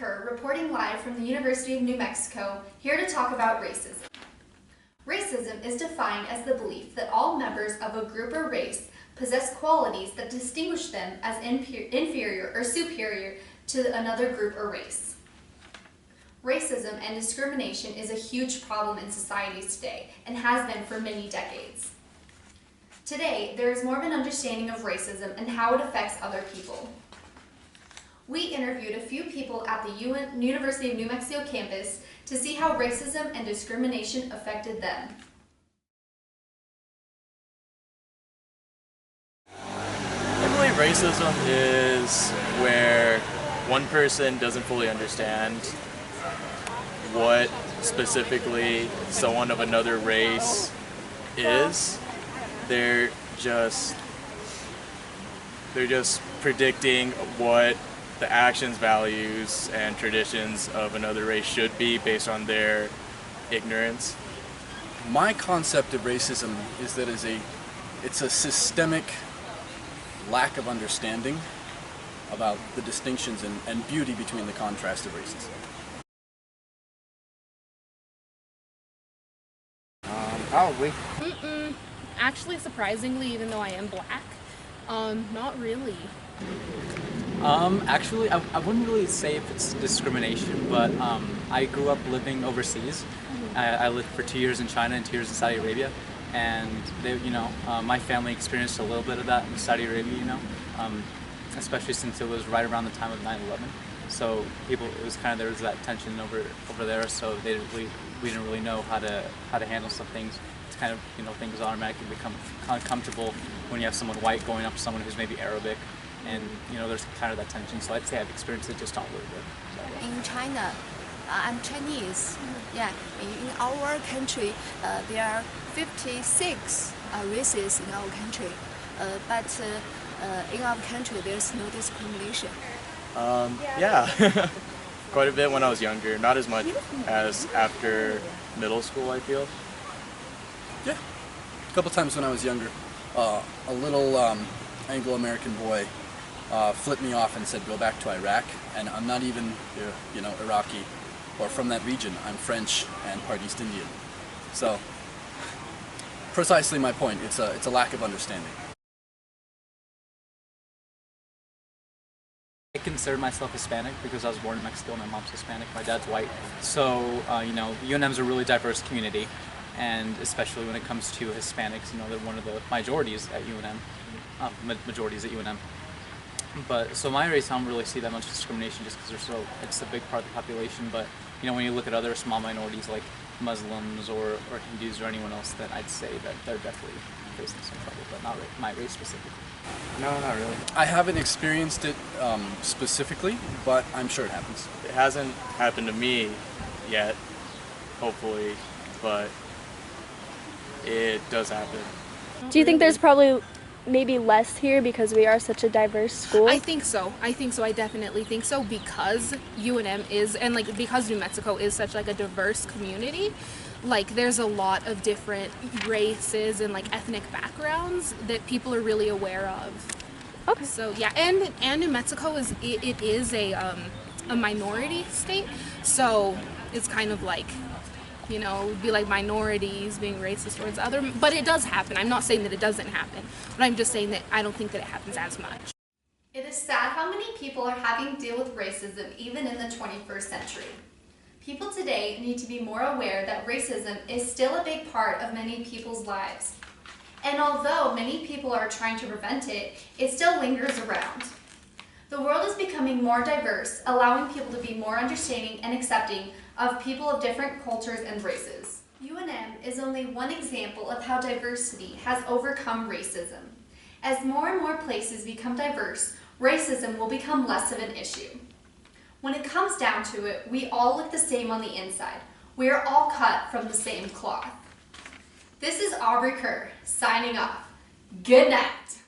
Kerr, reporting live from the University of New Mexico, here to talk about racism. Racism is defined as the belief that all members of a group or race possess qualities that distinguish them as inferior or superior to another group or race. Racism and discrimination is a huge problem in societies today and has been for many decades. Today, there is more of an understanding of racism and how it affects other people. We interviewed a few people at the University of New Mexico campus to see how racism and discrimination affected them. I believe racism is where one person doesn't fully understand what specifically someone of another race is. They're just predicting what the actions, values, and traditions of another race should be based on their ignorance. My concept of racism is that it's a systemic lack of understanding about the distinctions and beauty between the contrast of races. Probably. Actually, surprisingly, even though I am black, not really. Actually, I wouldn't really say if it's discrimination, but I grew up living overseas. I lived for 2 years in China and 2 years in Saudi Arabia, and my family experienced a little bit of that in Saudi Arabia, especially since it was right around the time of 9/11. So it was kind of, there was that tension over there, so we didn't really know how to handle some things. It's kind of, things automatically become uncomfortable when you have someone white going up to someone who's maybe Arabic. And there's kind of that tension, so I'd say I've experienced it just not really good. So. In China, I'm Chinese. Yeah, in our country, there are 56 races in our country, but in our country there's no discrimination. Yeah, quite a bit when I was younger, not as much as after middle school, I feel. Yeah, a couple times when I was younger, a little Anglo-American boy flipped me off and said, "Go back to Iraq," and I'm not even, Iraqi or from that region. I'm French and part East Indian. So, precisely my point. It's a lack of understanding. I consider myself Hispanic because I was born in Mexico. My mom's Hispanic, my dad's white. So, UNM's a really diverse community, and especially when it comes to Hispanics, they're one of the majorities at UNM. Majorities at UNM. But so my race, I don't really see that much discrimination just because it's a big part of the population. But when you look at other small minorities like Muslims or Hindus or anyone else, then I'd say that they're definitely facing some trouble, but not my race specifically. No, not really. I haven't experienced it specifically, but I'm sure it happens. It hasn't happened to me yet, hopefully, but it does happen. Do you think there's probably maybe less here because we are such a diverse school? I think so. I definitely think so, because UNM is, and because New Mexico is such a diverse community. There's a lot of different races and ethnic backgrounds that people are really aware of. Okay. So yeah, and New Mexico is a minority state, so it's kind of it'd be like minorities being racist towards other, but it does happen. I'm not saying that it doesn't happen, but I'm just saying that I don't think that it happens as much. It is sad how many people are having to deal with racism even in the 21st century. People today need to be more aware that racism is still a big part of many people's lives. And although many people are trying to prevent it, it still lingers around. The world is becoming more diverse, allowing people to be more understanding and accepting of people of different cultures and races. UNM is only one example of how diversity has overcome racism. As more and more places become diverse, racism will become less of an issue. When it comes down to it, we all look the same on the inside. We are all cut from the same cloth. This is Aubrey Kerr, signing off. Good night.